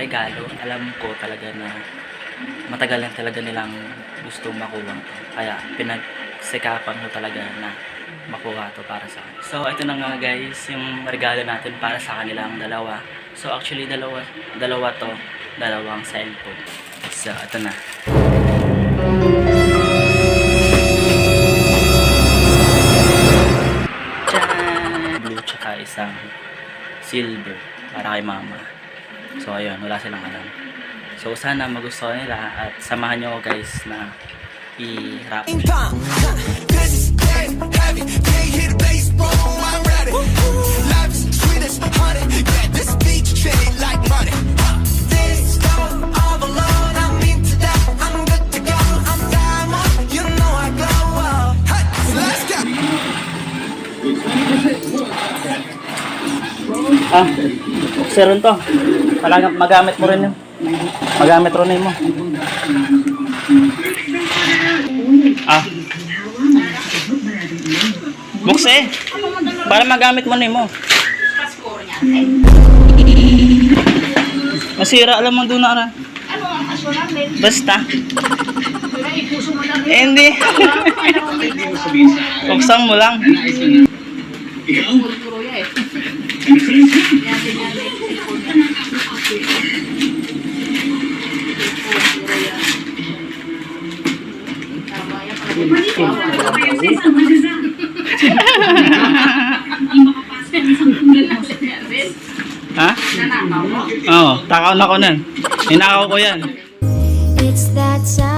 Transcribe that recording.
regalo. Alam ko talaga na matagal lang talaga nilang gustong makuha to. Kaya pinagsikapan ko talaga na makuha to para sa akin. So ito na nga guys, yung regalo natin para sa kanilang dalawa. So actually dalawa to, dalawang cellphone. So ito na. Blue tsaka isang silver para kay mama. So ayun, wala silang alam. So sana magustuhan nila at samahan nyo guys na i-rap. Seron to. Talagang magamit mo rin yun. Magamit rin mo. Bukse. Para magamit mo rin mo. Masira, alam mo doon na. Basta. Hindi. Buksan mo lang. Ha? Oo, takaw na ko nun. Ninakaw ko yan. It's that time.